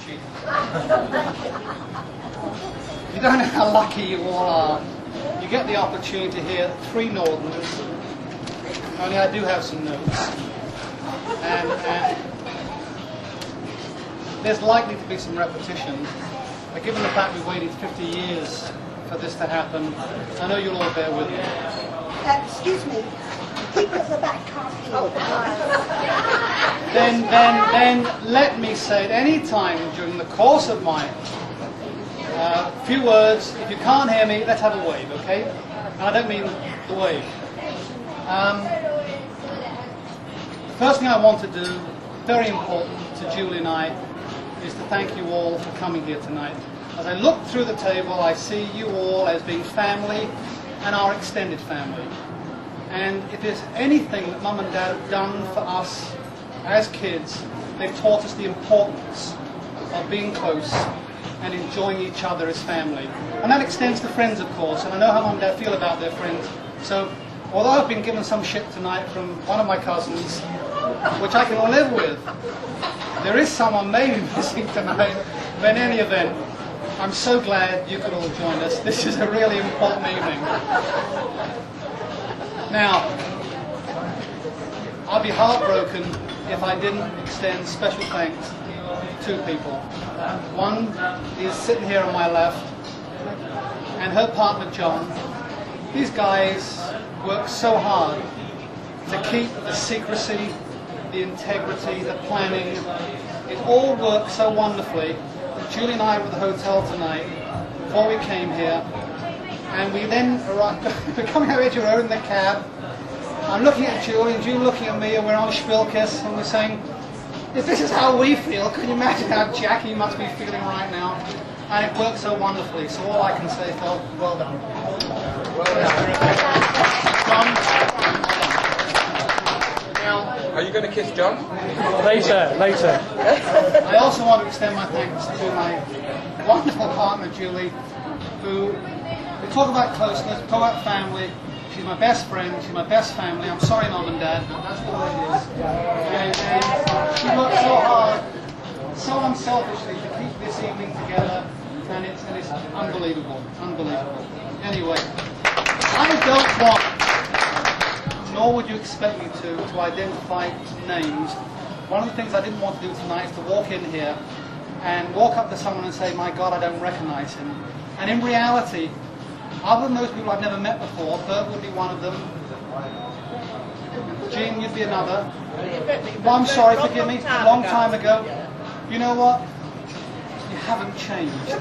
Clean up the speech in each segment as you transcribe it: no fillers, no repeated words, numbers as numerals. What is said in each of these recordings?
cheap. You don't know how lucky you all are. You get the opportunity to hear 3 Northerners. Only I do have some notes. And there's likely to be some repetition. But given the fact we waited 50 years for this to happen, I know you'll all bear with me. Excuse me. People at the back can't hear. Then let me say at any time during the course of my few words, if you can't hear me, let's have a wave, okay? And I don't mean the wave. The first thing I want to do, very important to Julie and I, is to thank you all for coming here tonight. As I look through the table, I see you all as being family and our extended family. And if there's anything that Mum and Dad have done for us as kids, they've taught us the importance of being close and enjoying each other as family. And that extends to friends, of course, and I know how Mum and Dad feel about their friends. So, although I've been given some shit tonight from one of my cousins, which I can live with, there is someone maybe missing tonight, but in any event, I'm so glad you could all join us. This is a really important evening. Now, I'd be heartbroken if I didn't extend special thanks to 2 people. One is sitting here on my left, and her partner John. These guys work so hard to keep the secrecy, the integrity, the planning. It all works so wonderfully. Julie and I were at the hotel tonight before we came here, and we then arrived. We're coming over here, we're in the cab. I'm looking at Julie, and Julie looking at me, and we're on Spielkiss, and we're saying, if this is how we feel, can you imagine how Jackie must be feeling right now? And it works so wonderfully. So all I can say is, well done. Well done. John. Now, are you going to kiss John? Later. I also want to extend my thanks to my wonderful partner, Julie, who, we talk about closeness, talk about family. She's my best friend, she's my best family. I'm sorry, Mum and Dad, but that's all it is. And she worked so hard, so unselfishly to keep this evening together, and it's unbelievable, unbelievable. Anyway, I don't want, nor would you expect me to identify names. One of the things I didn't want to do tonight is to walk in here and walk up to someone and say, my God, I don't recognize him. And in reality, other than those people I've never met before, Bert would be one of them. Jean, you'd be another. Well, I'm sorry, forgive me, a long time ago. You know what? You haven't changed.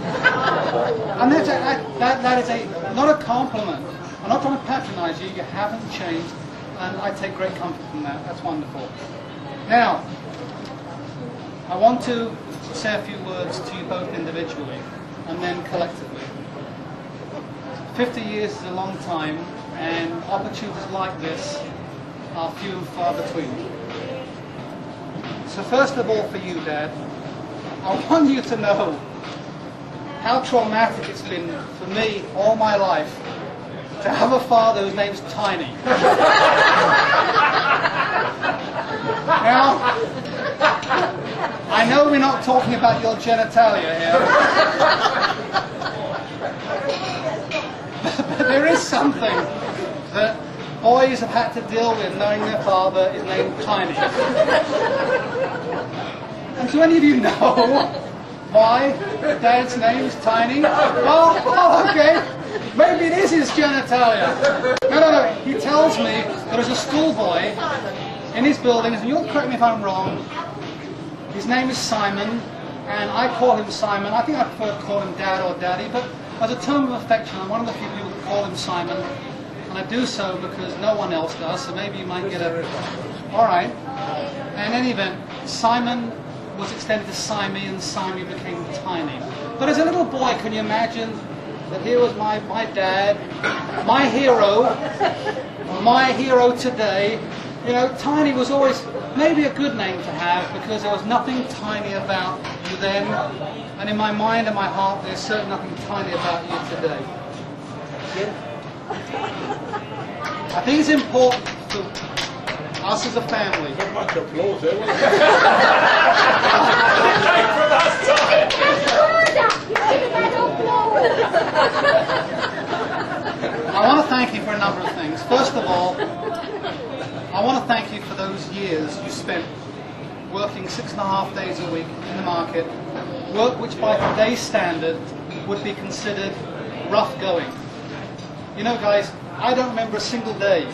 And that is not a compliment. I'm not trying to patronize you. You haven't changed. And I take great comfort from that. That's wonderful. Now, I want to say a few words to you both individually and then collectively. 50 years is a long time, and opportunities like this are few and far between. So first of all, for you, Dad, I want you to know how traumatic it's been for me all my life to have a father whose name's Tiny. Now, I know we're not talking about your genitalia here, but there is something that boys have had to deal with knowing their father is named Tiny. And do any of you know why Dad's name is Tiny? Oh, okay. Maybe it is his genitalia. No. He tells me there is a schoolboy in his building, and you'll correct me if I'm wrong. His name is Simon, and I call him Simon. I think I prefer to call him Dad or Daddy, but as a term of affection, I'm one of the few people that call him Simon, and I do so because no one else does, so maybe you might get a... All right. In any event, Simon was extended to Simey, and Simey became Tiny. But as a little boy, can you imagine that here was my dad, my hero today. You know, Tiny was always maybe a good name to have because there was nothing tiny about you then, and in my mind and my heart there's certainly nothing tiny about you today. I think it's important to us as a family. Not much applause there, was 6.5 days a week in the market, work which by today's standard would be considered rough going. You know, guys, I don't remember a single day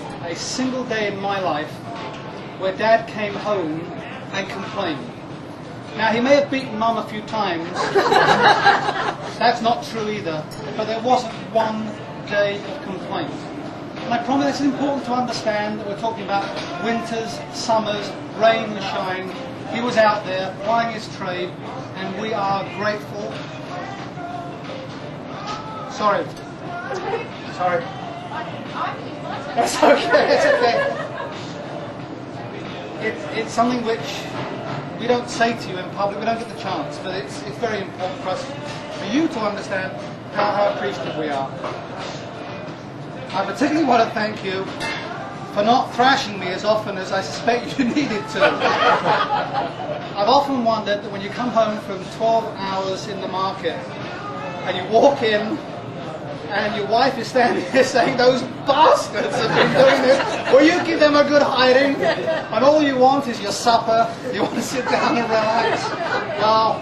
in my life where Dad came home and complained. Now, he may have beaten Mum a few times. That's not true either. But there wasn't one day of complaint. And I promise it's important to understand that we're talking about winters, summers, rain and shine. He was out there plying his trade, and we are grateful. Sorry. That's okay, it's okay. It's something which we don't say to you in public, we don't get the chance, but it's very important for us, for you to understand how appreciative we are. I particularly want to thank you for not thrashing me as often as I suspect you needed to. I've often wondered that when you come home from 12 hours in the market and you walk in and your wife is standing here saying, those bastards have been doing this, will you give them a good hiding? And all you want is your supper, you want to sit down and relax. Well,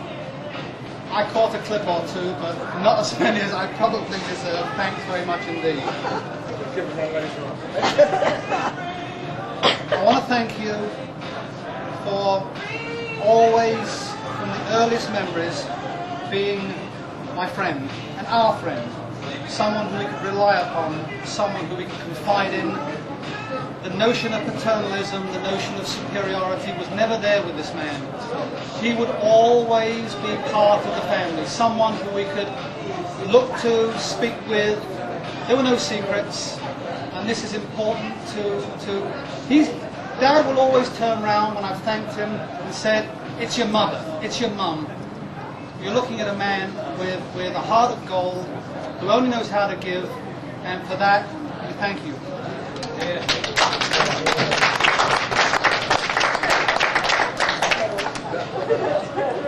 I caught a clip or two, but not as many as I probably deserve. Thanks very much indeed. I want to thank you for always, from the earliest memories, being my friend and our friend. Someone who we could rely upon, someone who we could confide in. The notion of paternalism, the notion of superiority was never there with this man. He would always be part of the family, someone who we could look to, speak with. There were no secrets, and this is important Dad will always turn around when I've thanked him and said, it's your mother, it's your mum. You're looking at a man with a heart of gold, who only knows how to give, and for that, we thank you.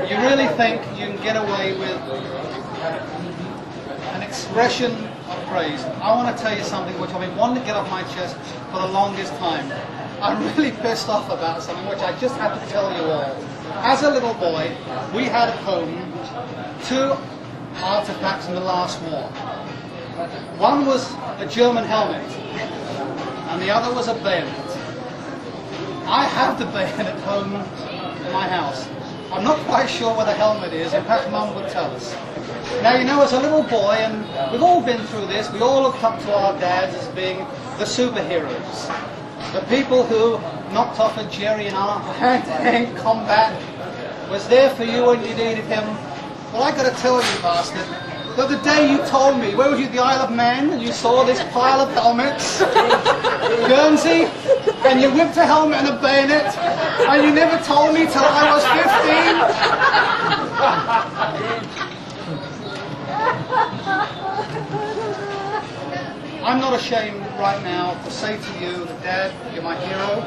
You really think you can get away with an expression of praise? I want to tell you something which I've been wanting to get off my chest for the longest time. I'm really pissed off about something which I just have to tell you all. As a little boy, we had at home 2 artifacts from the last war. One was a German helmet, and the other was a bayonet. I have the bayonet at home in my house. I'm not quite sure where the helmet is, in fact Mum would tell us. Now, you know, as a little boy, and we've all been through this, we all looked up to our dads as being the superheroes. The people who knocked off a Jerry in our hand-to-hand combat, was there for you when you needed him. Well, I got to tell you, bastard, that the day you told me, where was you, the Isle of Man, and you saw this pile of helmets, Guernsey, and you whipped a helmet and a bayonet, and you never told me till I was 15. I'm not ashamed right now to say to you that, Dad, you're my hero.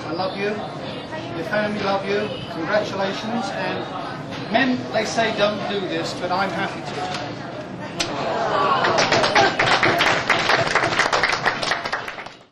I love you. Your family love you. Congratulations. And men, they say, don't do this, but I'm happy to.